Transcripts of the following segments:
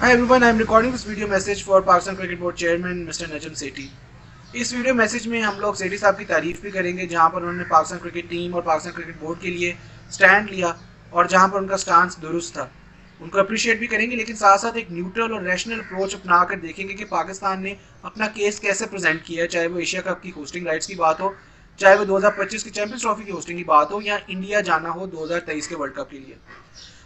Hi everyone, I am recording this video message for Pakistan Cricket Board Chairman Mr. Najam Sethi। इस video message में हम लोग सेठी साहब की तारीफ भी करेंगे जहां पर उन्होंने पाकिस्तान क्रिकेट टीम और पाकिस्तान क्रिकेट बोर्ड के लिए स्टैंड लिया और जहां पर उनका स्टांस दुरुस्त था। उनको अप्रिशिएट भी करेंगे, लेकिन साथ साथ एक न्यूट्रल और रैशनल अप्रोच अपना कर देखेंगे कि पाकिस्तान ने अपना केस कैसे प्रेजेंट किया है, चाहे वो एशिया कप की होस्टिंग राइट्स की बात हो, चाहे वो 2025 की चैंपियंस ट्रॉफी की होस्टिंग की बात हो, या इंडिया जाना हो 2023 के वर्ल्ड कप के लिए।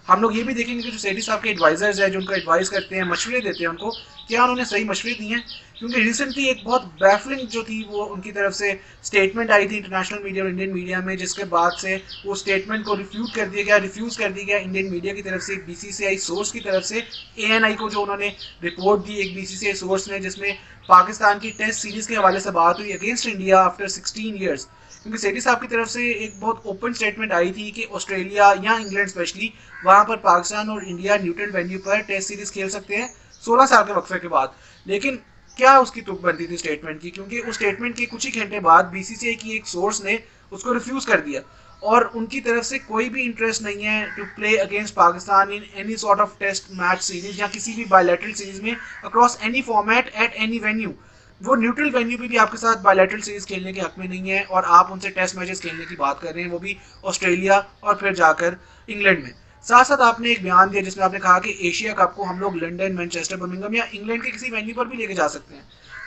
हम लोग ये भी देखेंगे कि जो सेठी साहब के एडवाइजर्स हैं, जो उनको एडवाइस करते हैं, मशवरे देते हैं, उनको क्या उन्होंने सही मशवरे दिए हैं। क्योंकि रिसेंटली एक बहुत बैफलिंग जो थी वो उनकी तरफ से स्टेटमेंट आई थी इंटरनेशनल मीडिया और इंडियन मीडिया में, जिसके बाद से वो स्टेटमेंट को रिफ्यूज कर दिया गया इंडियन मीडिया की तरफ से, एक बीसीसीआई सोर्स की तरफ से। एएनआई को जो उन्होंने रिपोर्ट दी एक बीसीसीआई सोर्स ने, जिसमें पाकिस्तान की टेस्ट सीरीज के हवाले से बात हुई अगेंस्ट इंडिया आफ्टर 16 ईयर्स। क्योंकि सेठी साहब की तरफ से एक बहुत ओपन स्टेटमेंट आई थी कि ऑस्ट्रेलिया या इंग्लैंड स्पेशली वहां पर पाकिस्तान और इंडिया न्यूट्रल वेन्यू पर टेस्ट सीरीज खेल सकते हैं 16 साल के वक्फे के बाद। लेकिन क्या उसकी तुक बनती थी स्टेटमेंट की, क्योंकि उस स्टेटमेंट के कुछ ही घंटे बाद बीसीसीआई की एक सोर्स ने उसको रिफ्यूज कर दिया और उनकी तरफ से कोई भी इंटरेस्ट नहीं है to play against Pakistan in any sort of test match series या किसी भी बायलैटरल सीरीज में across any format at any venue. वो न्यूट्रल वेन्यू पे भी आपके साथ बायलैटरल सीरीज खेलने के हक में नहीं है और आप उनसे टेस्ट मैचेस खेलने की बात कर रहे हैं, वो भी ऑस्ट्रेलिया और फिर जाकर इंग्लैंड में। साथ साथ आपने एक बयान दिया जिसमें आपने कहा कि एशिया कप को हम लोग लंदन, मैनचेस्टर, बर्मिंघम या इंग्लैंड के किसी वेन्यू पर भी लेके जा सकते हैं।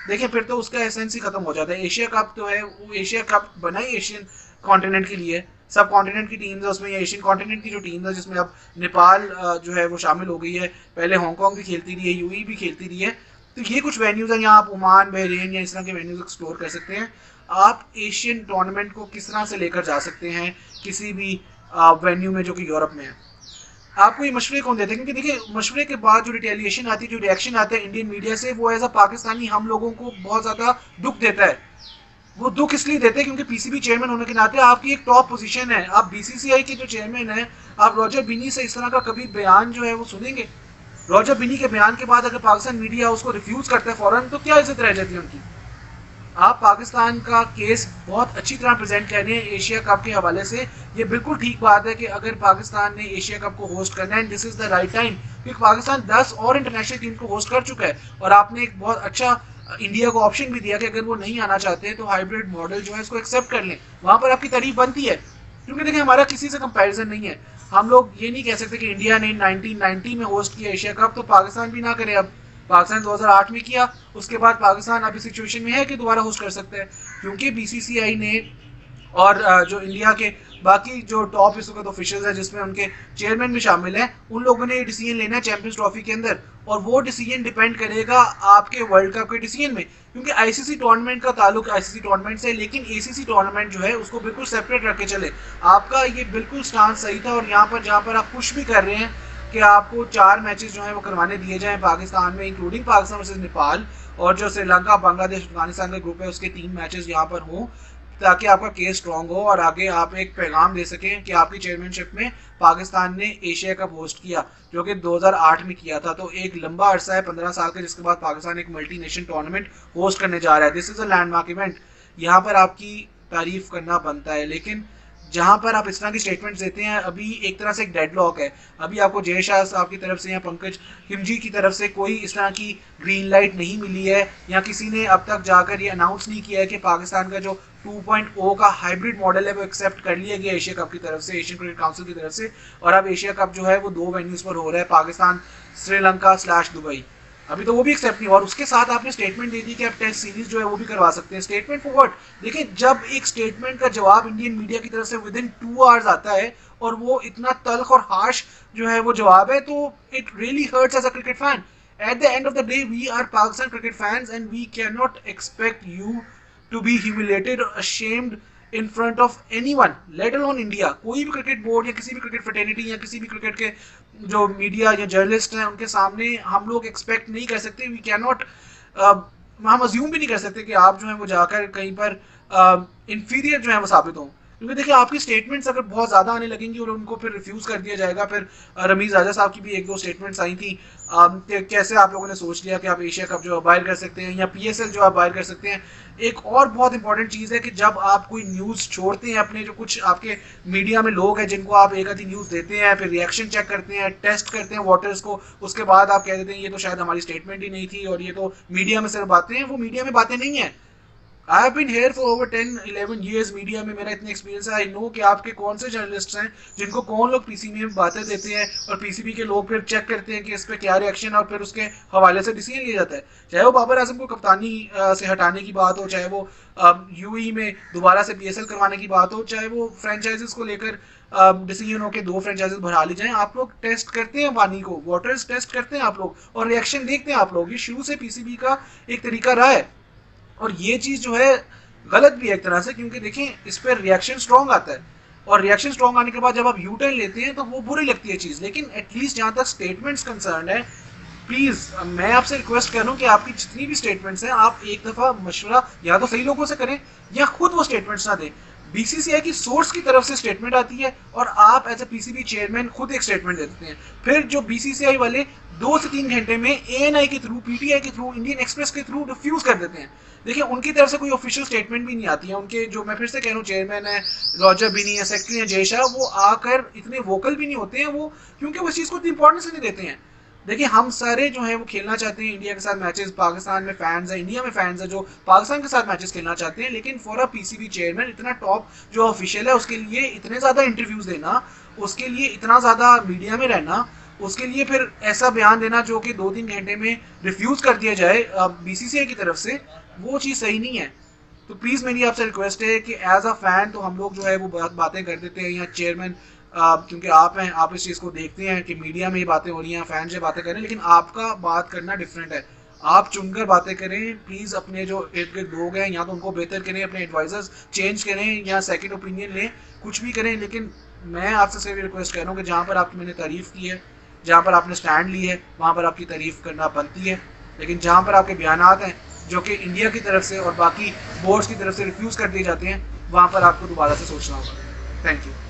देखिए, फिर तो उसका एसेंस ही खत्म हो जाता है। एशिया कप तो है, वो एशिया कप बना ही एशियन कॉन्टिनेंट के लिए, सब कॉन्टिनेंट की टीम्स है उसमें, या एशियन कॉन्टिनेंट की जो टीम है जिसमें अब नेपाल जो है वो शामिल हो गई है, पहले हांगकॉन्ग भी खेलती रही है, यूएई भी खेलती रही है। तो ये कुछ वेन्यूज हैं, यहाँ आप ओमान, बहरीन या इस तरह के वेन्यूज एक्सप्लोर कर सकते हैं। आप एशियन टूर्नामेंट को किस तरह से लेकर जा सकते हैं किसी भी वेन्यू में जो कि यूरोप में है। आपको ये मशवरे कौन देते हैं? क्योंकि देखिए, मशवरे के बाद जो रिटेलिएशन आती है, जो रिएक्शन आता है इंडियन मीडिया से, वो एज अ पाकिस्तानी हम लोगों को बहुत ज़्यादा दुख देता है। वो दुख इसलिए देते हैं क्योंकि पीसीबी चेयरमैन होने के नाते आपकी एक टॉप पोजीशन है, आप बीसीसीआई के जो चेयरमैन हैं, आप रॉजर बिनी से इस तरह का कभी बयान जो है वो सुनेंगे? रॉजर बिनी के बयान के बाद अगर पाकिस्तान मीडिया उसको रिफ्यूज करता है फौरन, तो क्या इज्जत रह जाती है उनकी? आप पाकिस्तान का केस बहुत अच्छी तरह प्रेजेंट कर रहे हैं एशिया कप के हवाले से। ये बिल्कुल ठीक बात है कि अगर पाकिस्तान ने एशिया कप को होस्ट करना है, this is the right time, क्योंकि पाकिस्तान 10 और इंटरनेशनल टीम को होस्ट कर चुका है और आपने एक बहुत अच्छा इंडिया को ऑप्शन भी दिया कि अगर वो नहीं आना चाहते तो हाइब्रिड मॉडल जो है इसको एक्सेप्ट कर लें। वहां पर आपकी तारीफ बनती है, क्योंकि देखिए हमारा किसी से कंपैरिजन नहीं है। हम लोग ये नहीं कह सकते कि इंडिया ने 1990 में होस्ट किया एशिया कप तो पाकिस्तान भी ना करे। अब पाकिस्तान 2008 में किया, उसके बाद पाकिस्तान अभी सिचुएशन में है कि दोबारा होस्ट कर सकता है, क्योंकि बीसीसीआई ने और जो इंडिया के बाकी जो टॉप इस वक्त ऑफिशियल्स हैं जिसमें उनके चेयरमैन भी शामिल हैं, उन लोगों ने ये डिसीजन लेना है चैंपियंस ट्रॉफी के अंदर, और वो डिसीजन डिपेंड करेगा आपके वर्ल्ड कप के डिसीजन में। क्योंकि आईसीसी टूर्नामेंट का ताल्लुक आईसीसी टूर्नामेंट से, लेकिन एसीसी टूर्नामेंट जो है उसको बिल्कुल सेपरेट रख के चले। आपका ये बिल्कुल स्टांस सही था, और यहाँ पर जहाँ पर आप पुश भी कर रहे हैं कि आपको 4 मैचेस जो है वो करवाने दिए जाएं पाकिस्तान में, इंक्लूडिंग पाकिस्तान वर्सेस नेपाल, और जो श्रीलंका, बांग्लादेश, अफगानिस्तान का ग्रुप है उसके 3 मैचेस यहाँ पर हों, ताकि आपका केस स्ट्रॉन्ग हो और आगे आप एक पैगाम दे सकें कि आपकी चेयरमैनशिप में पाकिस्तान ने एशिया कप होस्ट किया, जो कि 2008 में किया था। तो एक लंबा अरसा है, 15 साल का, जिसके बाद पाकिस्तान एक मल्टी नेशन टूर्नामेंट होस्ट करने जा रहा है। This is a landmark event, यहाँ पर आपकी तारीफ करना बनता है। लेकिन जहां पर आप इस तरह की स्टेटमेंट्स देते हैं, अभी एक तरह से एक डेडलॉक है। अभी आपको जय शाह साहब की तरफ से या पंकज हिमजी की तरफ से कोई इस तरह की ग्रीन लाइट नहीं मिली है, या किसी ने अब तक जाकर ये अनाउंस नहीं किया है कि पाकिस्तान का जो 2.0 का हाइब्रिड मॉडल है वो एक्सेप्ट कर लिया गया एशिया कप की तरफ से, एशियन क्रिकेट काउंसिल की तरफ से। और अब एशिया कप जो है वो 2 वेन्यूज पर हो रहा है, पाकिस्तान, श्रीलंका / दुबई। अभी तो वो भी एक्सेप्ट नहीं, और उसके साथ आपने स्टेटमेंट दे दी कि आप टेस्ट सीरीज जो है वो भी करवा सकते हैं। Statement for what? देखिए, जब एक स्टेटमेंट का जवाब इंडियन मीडिया की तरफ से विद इन 2 आवर्स आता है और वो इतना तल्ख और हार्श जो है वो जवाब है, तो it really hurts as a cricket fan. At the end of the day, we are Pakistan cricket fans and we cannot expect you to be humiliated or ashamed in front of anyone, let alone India। कोई भी cricket board या किसी भी cricket fraternity या किसी भी cricket के जो मीडिया या जर्नलिस्ट हैं उनके सामने हम लोग एक्सपेक्ट नहीं कर सकते, वी कैन नॉट, हम अज्यूम भी नहीं कर सकते कि आप जो है वो जाकर कहीं पर इंफीरियर जो है वो साबित हों। क्योंकि देखिए आपकी स्टेटमेंट्स अगर बहुत ज़्यादा आने लगेंगी और उनको फिर रिफ्यूज़ कर दिया जाएगा। फिर रमीज़ राजा साहब की भी एक दो स्टेटमेंट्स आई थी कि कैसे आप लोगों ने सोच लिया कि आप एशिया कप जो बाहर कर सकते हैं या पीएसएल जो आप बाहर कर सकते हैं। एक और बहुत इंपॉर्टेंट चीज़ है कि जब आप कोई न्यूज़ छोड़ते हैं, अपने जो कुछ आपके मीडिया में लोग हैं जिनको आप एक आधी न्यूज़ देते हैं, फिर रिएक्शन चेक करते हैं, टेस्ट करते हैं वोटर्स को, उसके बाद आप कह देते हैं ये तो शायद हमारी स्टेटमेंट ही नहीं थी और ये तो मीडिया में सिर्फ बातें हैं। वो मीडिया में बातें नहीं है। I have been here for over 10-11 years media में, मेरा इतना एक्सपीरियंस है। आई नो कि आपके कौन से जर्नलिस्ट हैं जिनको कौन लोग पीसीबी में बातें देते हैं और पीसीबी के लोग फिर चेक करते हैं कि इस पर क्या रिएक्शन है और फिर उसके हवाले से डिसीजन लिया जाता है। चाहे वो बाबर आजम को कप्तानी से हटाने की बात हो, चाहे वो यूई में दोबारा से पीएसएल करवाने की बात हो, चाहे वो फ्रेंचाइजेस को लेकर डिसीजन हो के 2 फ्रेंचाइजेस बढ़ा ली जाएं। आप लोग टेस्ट करते हैं पानी को, वाटर्स टेस्ट करते हैं आप लोग और रिएक्शन देखते हैं आप लोग। ये शुरू से पीसीबी का एक तरीका रहा है और ये चीज़ जो है गलत भी है एक तरह से, क्योंकि देखिए इस पर रिएक्शन स्ट्रॉन्ग आता है और रिएक्शन स्ट्रॉन्ग आने के बाद जब आप यू टर्न लेते हैं तो वो बुरी लगती है चीज़। लेकिन एटलीस्ट जहाँ तक स्टेटमेंट्स कंसर्न है, प्लीज़ मैं आपसे रिक्वेस्ट कर रहा हूँ कि आपकी जितनी भी स्टेटमेंट्स हैं आप एक दफ़ा मशवरा या तो सही लोगों से करें या खुद वो स्टेटमेंट्स ना दें। बीसीसीआई की सोर्स की तरफ से स्टेटमेंट आती है और आप एज ए पीसीबी चेयरमैन खुद एक स्टेटमेंट देते हैं। फिर जो बीसीसीआई वाले 2 से 3 घंटे में एएनआई के थ्रू, पीटीआई के थ्रू, इंडियन एक्सप्रेस के थ्रू रिफ्यूज कर देते हैं। देखिए उनकी तरफ से कोई ऑफिशियल स्टेटमेंट भी नहीं आती है। उनके जो, मैं फिर से कह रहा हूँ, चेयरमैन है रॉजर बिनी है, सेक्रेटरी है जय शाह, वो आकर इतने वोकल भी नहीं होते हैं वो, क्योंकि वो इस चीज़ को इतनी इंपॉर्टेंस नहीं देते हैं। देखिए हम सारे जो हैं वो खेलना चाहते हैं इंडिया के साथ मैचेस, पाकिस्तान में फैंस हैं, इंडिया में फैंस हैं जो पाकिस्तान के साथ मैचेस खेलना चाहते हैं। लेकिन फॉर अ पीसीबी चेयरमैन इतना टॉप जो ऑफिशियल है उसके लिए इतने ज़्यादा इंटरव्यूज़ देना, उसके लिए इतना ज़्यादा मीडिया में रहना, उसके लिए फिर ऐसा बयान देना जो कि 2-3 घंटे में रिफ्यूज़ कर दिया जाए बीसीसीआई की तरफ से, वो चीज़ सही नहीं है। तो प्लीज़ मेरी आपसे रिक्वेस्ट है कि एज अ फैन तो हम लोग जो है वो बातें कर देते हैं, या चेयरमैन क्योंकि आप हैं, आप इस चीज़ को देखते हैं कि मीडिया में ये बातें हो रही हैं, फैन से बातें करें, लेकिन आपका बात करना डिफरेंट है। आप चुनकर बातें करें प्लीज़। अपने जो इर्द गिर्द लोग हैं या तो उनको बेहतर करें, अपने एडवाइजर्स चेंज करें या सेकंड ओपिनियन लें, कुछ भी करें। लेकिन मैं आपसे सिर्फ रिक्वेस्ट कर रहा हूँ कि जहाँ पर आपकी मैंने तारीफ़ की है, जहाँ पर आपने स्टैंड ली है, वहाँ पर आपकी तारीफ़ करना बनती है। लेकिन जहाँ पर आपके बयानात हैं जो कि इंडिया की तरफ से और बाकी बोर्ड्स की तरफ से रिफ्यूज़ कर दिए जाते हैं, वहाँ पर आपको दोबारा से सोचना होगा। Thank you.